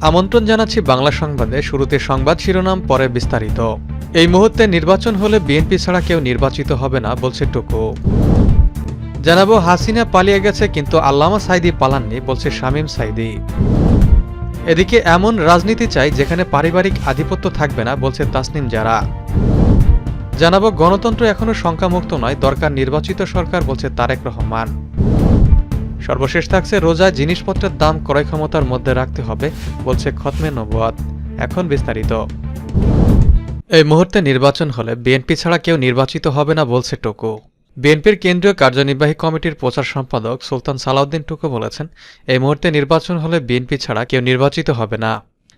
আমন্ত্রণ জানাচ্ছি বাংলা সংবাদে। শুরুতে সংবাদ শিরোনাম, পরে বিস্তারিত। এই মুহূর্তে নির্বাচন হলে বিএনপি ছাড়া কেউ নির্বাচিত হবে না, বলছে টুকু। জানাবো, হাসিনা পালিয়ে গেছে কিন্তু আল্লামা সাঈদী পালাননি, বলছে শামীম সাঈদী। এদিকে এমন রাজনীতি চাই যেখানে পারিবারিক আধিপত্য থাকবে না, বলছে তাসনিম জারা। জানাবো, গণতন্ত্র এখনো শঙ্কামুক্ত নয়, দরকার নির্বাচিত সরকার, বলছে তারেক রহমান। সর্বশেষ থাকছে, রোজায় জিনিসপত্রের দাম ক্রয় ক্ষমতার মধ্যে রাখতে হবে, বলছে খতমে নবুয়াত। এখন বিস্তারিত। এই মুহূর্তে নির্বাচন হলে বিএনপি ছাড়া কেউ নির্বাচিত হবে না, বলছে টুকু। বিএনপির কেন্দ্রীয় কার্যনির্বাহী কমিটির প্রচার সম্পাদক সুলতান সালাউদ্দিন টুকু বলেছেন, এই মুহূর্তে নির্বাচন হলে বিএনপি ছাড়া কেউ নির্বাচিত হবে না।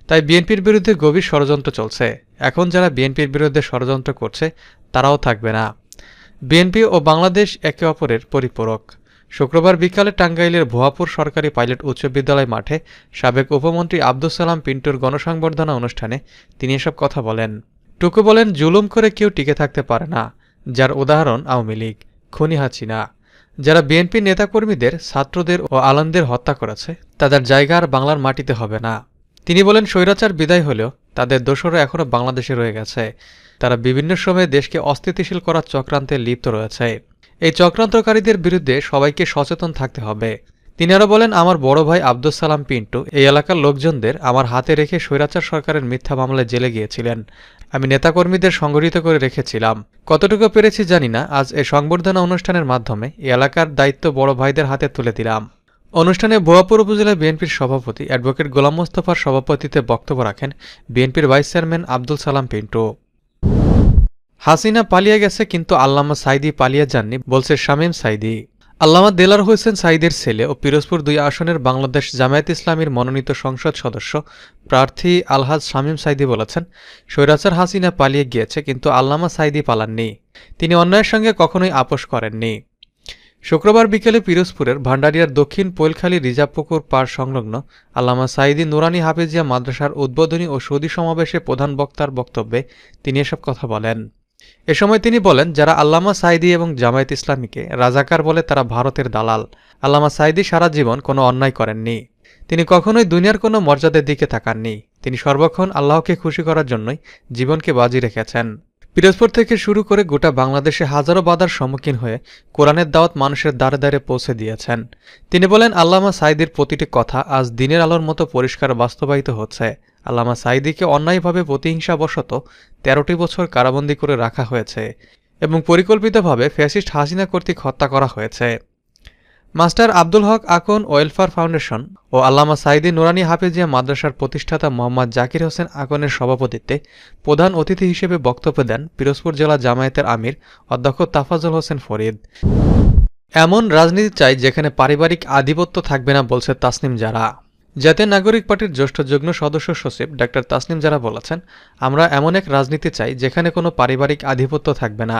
তাই বিএনপির বিরুদ্ধে গভীর ষড়যন্ত্র চলছে। এখন যারা বিএনপির বিরুদ্ধে ষড়যন্ত্র করছে তারাও থাকবে না। বিএনপি ও বাংলাদেশ একে অপরের পরিপূরক। শুক্রবার বিকালে টাঙ্গাইলের ভুয়াপুর সরকারি পাইলট উচ্চ বিদ্যালয় মাঠে সাবেক উপমন্ত্রী আব্দুস সালাম পিন্টুর গণসংবর্ধনা অনুষ্ঠানে তিনি এসব কথা বলেন। টুকু বলেন, জুলুম করে কেউ টিকে থাকতে পারে না, যার উদাহরণ আওয়ামী লীগ, খুনি হাসিনা। যারা বিএনপি নেতাকর্মীদের, ছাত্রদের ও আলেমদের হত্যা করেছে তাদের জায়গা আর বাংলার মাটিতে হবে না। তিনি বলেন, স্বৈরাচার বিদায় হলেও তাদের দোসররা এখনও বাংলাদেশে রয়ে গেছে। তারা বিভিন্ন সময়ে দেশকে অস্থিতিশীল করার চক্রান্তে লিপ্ত রয়েছে। এই চক্রান্তকারীদের বিরুদ্ধে সবাইকে সচেতন থাকতে হবে। তিনি আরও বলেন, আমার বড় ভাই আব্দুস সালাম পিন্টু এই এলাকার লোকজনদের আমার হাতে রেখে স্বৈরাচার সরকারের মিথ্যা মামলায় জেলে গিয়েছিলেন। আমি নেতাকর্মীদের সংগঠিত করে রেখেছিলাম। কতটুকু পেরেছি জানি না। আজ এই সংবর্ধনা অনুষ্ঠানের মাধ্যমে এই এলাকার দায়িত্ব বড় ভাইদের হাতে তুলে দিলাম। অনুষ্ঠানে ভুয়াপুর উপজেলা বিএনপির সভাপতি অ্যাডভোকেট গোলাম মোস্তফার সভাপতিত্বে বক্তব্য রাখেন বিএনপির ভাইস চেয়ারম্যান আব্দুল সালাম পিন্টু। হাসিনা পালিয়ে গেছে কিন্তু আল্লামা সাঈদী পালিয়ে যাননি, বলছে শামীম সাঈদী। আল্লামা দেলার হোসেন সাঈদীর ছেলে ও পিরোজপুর 2 আসনের বাংলাদেশ জামায়াত ইসলামীর মনোনীত সংসদ সদস্য প্রার্থী আলহাজ শামীম সাঈদী বলেছেন, স্বৈরাচার হাসিনা পালিয়ে গিয়েছে কিন্তু আল্লামা সাঈদী পালাননি। তিনি অন্যায়ের সঙ্গে কখনোই আপোষ করেননি। শুক্রবার বিকেলে পিরোজপুরের ভান্ডারিয়ার দক্ষিণ পৈলখালী রিজার্ভ পাড় সংলগ্ন আল্লামা সাঈদী নুরানি হাফেজিয়া মাদ্রাসার উদ্বোধনী ও সুধী সমাবেশে প্রধান বক্তার বক্তব্যে তিনি এসব কথা বলেন। এ সময় তিনি বলেন, যারা আল্লামা সাঈদী এবং জামায়াত ইসলামীকে রাজাকার বলে তারা ভারতের দালাল। আল্লামা সাঈদী সারা জীবন কোনো অন্যায় করেননি। তিনি কখনোই দুনিয়ার কোনো মর্যাদার দিকে তাকাননি। তিনি সর্বক্ষণ আল্লাহকে খুশি করার জন্যই জীবনকে বাজি রেখেছেন। পিরোজপুর থেকে শুরু করে গোটা বাংলাদেশে হাজারো বাধার সম্মুখীন হয়ে কোরআনের দাওয়াত মানুষের দ্বারে দ্বারে পৌঁছে দিয়েছেন। তিনি বলেন, আল্লামা সাঈদীর প্রতিটি কথা আজ দিনের আলোর মতো পরিষ্কার বাস্তবায়িত হচ্ছে। আল্লামা সাঈদীকে অন্যায়ভাবে প্রতিহিংসাবশত 13টি বছর কারাবন্দী করে রাখা হয়েছে এবং পরিকল্পিতভাবে ফ্যাসিস্ট হাসিনা কর্তৃক হত্যা করা হয়েছে। মাস্টার আব্দুল হক আকন ওয়েলফেয়ার ফাউন্ডেশন ও আল্লামা সাঈদী নুরানি হাফেজিয়া মাদ্রাসার প্রতিষ্ঠাতা মোহাম্মদ জাকির হোসেন আকনের সভাপতিত্বে প্রধান অতিথি হিসেবে বক্তব্য দেন পিরোজপুর জেলা জামায়াতের আমির অধ্যক্ষ তাফাজ্জল হোসেন ফরিদ। এমন রাজনীতি চাই যেখানে পারিবারিক আধিপত্য থাকবে না, বলছে তাসনিম জারা। জাতীয় নাগরিক পার্টির জ্যেষ্ঠ যুগ্ম সদস্য সচিব ডাক্তার তাসনিম জারা বলেছেন, আমরা এমন এক রাজনীতি চাই যেখানে কোনো পারিবারিক আধিপত্য থাকবে না।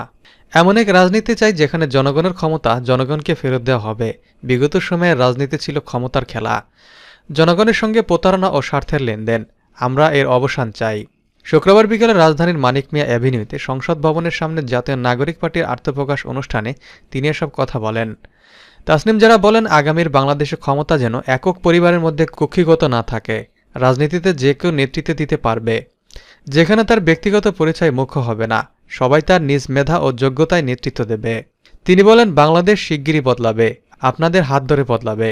এমন এক রাজনীতি চাই যেখানে জনগণের ক্ষমতা জনগণকে ফেরত দেওয়া হবে। বিগত সময়ে রাজনীতি ছিল ক্ষমতার খেলা, জনগণের সঙ্গে প্রতারণা ও স্বার্থের লেনদেন। আমরা এর অবসান চাই। শুক্রবার বিকেলে রাজধানীর মানিক মিয়া অ্যাভিনিউতে সংসদ ভবনের সামনে জাতীয় নাগরিক পার্টির আত্মপ্রকাশ অনুষ্ঠানে তিনি এসব কথা বলেন। তাসনিম জারা বলেন, আগামীর বাংলাদেশে ক্ষমতা যেন একক পরিবারের মধ্যে কুক্ষিগত না থাকে। রাজনীতিতে যে কেউ নেতৃত্ব দিতে পারবে, যেখানে তার ব্যক্তিগত পরিচয় মুখ্য হবে না। সবাই তার নিজ মেধা ও যোগ্যতায় নেতৃত্ব দেবে। তিনি বলেন, বাংলাদেশ শিগগিরই বদলাবে, আপনাদের হাত ধরে বদলাবে।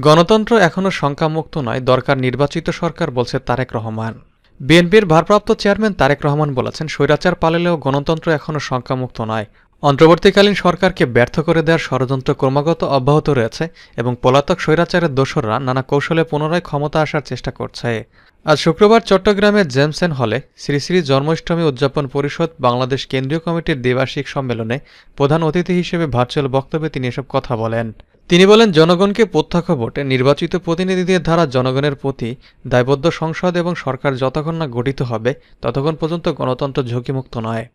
গণতন্ত্র এখনো শঙ্কামুক্ত নয়, দরকার নির্বাচিত সরকার, বলছে তারেক রহমান। বিএনপির ভারপ্রাপ্ত চেয়ারম্যান তারেক রহমান বলেছেন, স্বৈরাচার পালালেও গণতন্ত্র এখনো শঙ্কামুক্ত নয়। অন্তর্বর্তীকালীন সরকারকে ব্যর্থ করে দেওয়ার ষড়যন্ত্র ক্রমাগত অব্যাহত রয়েছে এবং পলাতক স্বৈরাচারের দোসররা নানা কৌশলে পুনরায় ক্ষমতা আসার চেষ্টা করছে। আজ শুক্রবার চট্টগ্রামের জেমসেন হলে শ্রী শ্রী জন্মাষ্টমী উদযাপন পরিষদ বাংলাদেশ কেন্দ্রীয় কমিটির দ্বিবার্ষিক সম্মেলনে প্রধান অতিথি হিসেবে ভার্চুয়াল বক্তব্যে তিনি এসব কথা বলেন। তিনি বলেন, জনগণকে প্রত্যক্ষ ভোটে নির্বাচিত প্রতিনিধিদের দ্বারা জনগণের প্রতি দায়বদ্ধ সংসদ এবং সরকার যতক্ষণ না গঠিত হবে ততক্ষণ পর্যন্ত গণতন্ত্র ঝুঁকিমুক্ত নয়।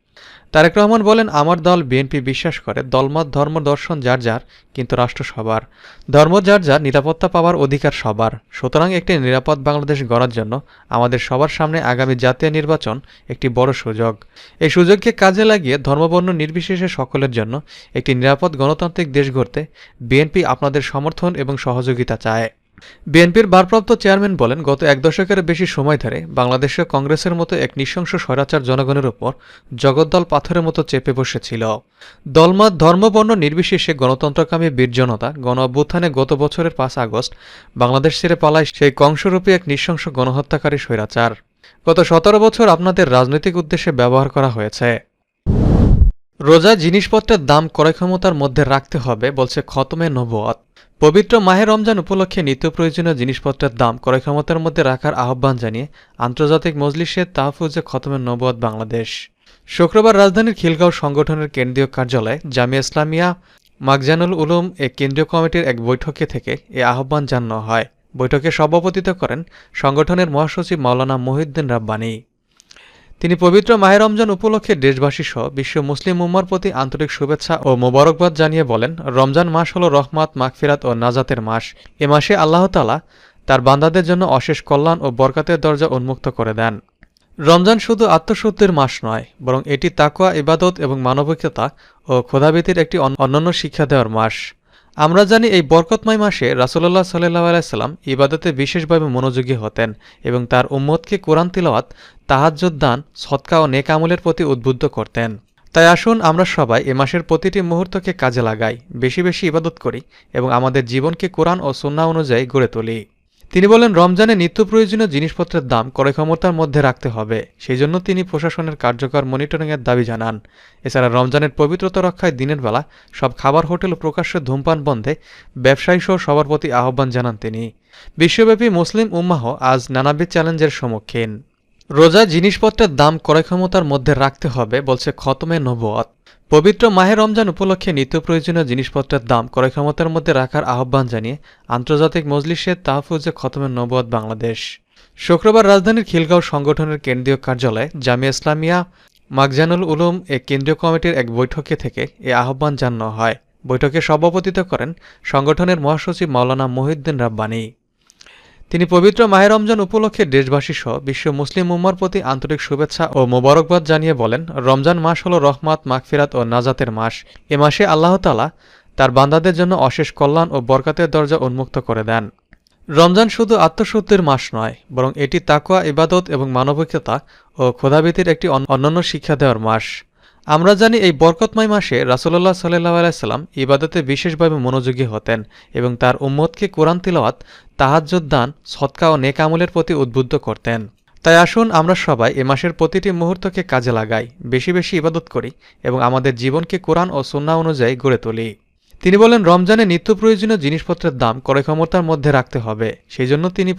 তারেক রহমান বলেন, আমার দল বিএনপি বিশ্বাস করে দলমত ধর্ম দর্শন যার যার, কিন্তু রাষ্ট্র সবার। ধর্ম যার যার, নিরাপত্তা পাওয়ার অধিকার সবার। সুতরাং একটি নিরাপদ বাংলাদেশ গড়ার জন্য আমাদের সবার সামনে আগামী জাতীয় নির্বাচন একটি বড় সুযোগ। এই সুযোগকে কাজে লাগিয়ে ধর্মবর্ণ নির্বিশেষে সকলের জন্য একটি নিরাপদ গণতান্ত্রিক দেশ গড়তে বিএনপি আপনাদের সমর্থন এবং সহযোগিতা চায়। বিএনপির ভারপ্রাপ্ত চেয়ারম্যান বলেন, গত এক দশকের বেশি সময় ধরে বাংলাদেশে কংগ্রেসের মতো এক নৃশংস স্বৈরাচার জনগণের উপর জগদ্দল পাথরের মতো চেপে বসেছিল। দলমত ধর্মবর্ণ নির্বিশেষে গণতন্ত্রকামী বীর জনতা গণ অভ্যুত্থানে গত বছরের ৫ আগস্ট বাংলাদেশ ছেড়ে পালায় সেই কংসরূপী এক নৃশংস গণহত্যাকারী স্বৈরাচার। গত ১৭ বছর আপনাদের রাজনৈতিক উদ্দেশ্যে ব্যবহার করা হয়েছে। রোজা জিনিসপত্রের দাম ক্রয় ক্ষমতার মধ্যে রাখতে হবে বলছে খতমে নবুয়ত। পবিত্র মাহে রমজান উপলক্ষে নিত্য প্রয়োজনীয় জিনিসপত্রের দাম ক্রয় ক্ষমতার মধ্যে রাখার আহ্বান জানিয়ে আন্তর্জাতিক মজলিসে তাহফুজে খতমে নবুয়ত বাংলাদেশ শুক্রবার রাজধানীর খিলগাঁও সংগঠনের কেন্দ্রীয় কার্যালয়ে জামিয়া ইসলামিয়া মাখজানুল উলুম এ কেন্দ্রীয় কমিটির এক বৈঠকে থেকে এ আহ্বান জানানো হয়। বৈঠকে সভাপতিত্ব করেন সংগঠনের মহাসচিব মাওলানা মহিউদ্দিন রাব্বানী। তিনি পবিত্র মাহে রমজান উপলক্ষে দেশবাসীসহ বিশ্ব মুসলিম উম্মার প্রতি আন্তরিক শুভেচ্ছা ও মোবারকবাদ জানিয়ে বলেন, রমজান মাস হল রহমাত, মাগফিরাত ও নাজাতের মাস। এ মাসে আল্লাহ তাআলা তার বান্দাদের জন্য অশেষ কল্যাণ ও বরকতের দরজা উন্মুক্ত করে দেন। রমজান শুধু আত্মশুদ্ধির মাস নয়, বরং এটি তাকওয়া, ইবাদত এবং মানবিকতা ও ক্ষুধাভীতির একটি অনন্য শিক্ষা দেওয়ার মাস। আমরা জানি এই বরকতময় মাসে রাসূলুল্লাহ সাল্লাল্লাহু আলাইহি সাল্লাম ইবাদতে বিশেষভাবে মনোযোগী হতেন এবং তার উম্মতকে কোরআন তিলাওয়াত, তাহাজ্জুদ দান, সদকা ও নেক আমলের প্রতি উদ্বুদ্ধ করতেন। তাই আসুন আমরা সবাই এ মাসের প্রতিটি মুহূর্তকে কাজে লাগাই, বেশি বেশি ইবাদত করি এবং আমাদের জীবনকে কোরআন ও সুন্নাহ অনুযায়ী গড়ে তুলি। তিনি বলেন, রমজানে নিত্য প্রয়োজনীয় জিনিসপত্রের দাম ক্রয় ক্ষমতার মধ্যে রাখতে হবে। সেই জন্য তিনি প্রশাসনের কার্যকর মনিটরিংয়ের দাবি জানান। এছাড়া রমজানের পবিত্রতা রক্ষায় দিনের বেলা সব খাবার হোটেল ও প্রকাশ্যে ধূমপান বন্ধে ব্যবসায়ীসহ সবার প্রতি আহ্বান জানান তিনি। বিশ্বব্যাপী মুসলিম উম্মাহ আজ নানাবিধ চ্যালেঞ্জের সম্মুখীন। রোজা জিনিসপত্রের দাম ক্রয় ক্ষমতার মধ্যে রাখতে হবে বলছে খতমে নবুয়ত। পবিত্র মাহে রমজান উপলক্ষে নিত্য প্রয়োজনীয় জিনিসপত্রের দাম ক্রয় ক্ষমতার মধ্যে রাখার আহ্বান জানিয়ে আন্তর্জাতিক মজলিসে তাহফুজে খতমে নবুয়ত বাংলাদেশ শুক্রবার রাজধানীর খিলগাঁও সংগঠনের কেন্দ্রীয় কার্যালয়ে জামিয়া ইসলামিয়া মাখজানুল উলুম এ কেন্দ্রীয় কমিটির এক বৈঠকে থেকে এ আহ্বান জানানো হয়। বৈঠকে সভাপতিত্ব করেন সংগঠনের মহাসচিব মাওলানা মহিউদ্দিন রাব্বানী। তিনি পবিত্র মাহে রমজান উপলক্ষে দেশবাসীসহ বিশ্ব মুসলিম উম্মার প্রতি আন্তরিক শুভেচ্ছা ও মোবারকবাদ জানিয়ে বলেন, রমজান মাস হল রহমাত, মাগফিরাত ও নাজাতের মাস। এ মাসে আল্লাহ তাআলা তার বান্দাদের জন্য অশেষ কল্যাণ ও বরকতের দরজা উন্মুক্ত করে দেন। রমজান শুধু আত্মশুদ্ধির মাস নয়, বরং এটি তাকওয়া, ইবাদত এবং মানবিকতা ও ক্ষুধাভীতির একটি অনন্য শিক্ষা দেওয়ার মাস। আমরা জানি এই বরকতময় মাসে রাসূলুল্লাহ সাল্লাল্লাহু আলাইহি সাল্লাম ইবাদতে বিশেষভাবে মনোযোগী হতেন এবং তার উম্মতকে কোরআন তিলাওয়াত, তাহাজ্জুদ দান, সদকা ও নেক আমলের প্রতি উদ্বুদ্ধ করতেন। তাই আসুন আমরা সবাই এ মাসের প্রতিটি মুহূর্তকে কাজে লাগাই, বেশি বেশি ইবাদত করি এবং আমাদের জীবনকে কোরআন ও সুন্নাহ অনুযায়ী গড়ে তুলি। তিনি বলেন, রমজানে নিত্য প্রয়োজনীয় জিনিসপত্রের দাম ক্রয় ক্ষমতার মধ্যে রাখতে হবে। সেই জন্য তিনি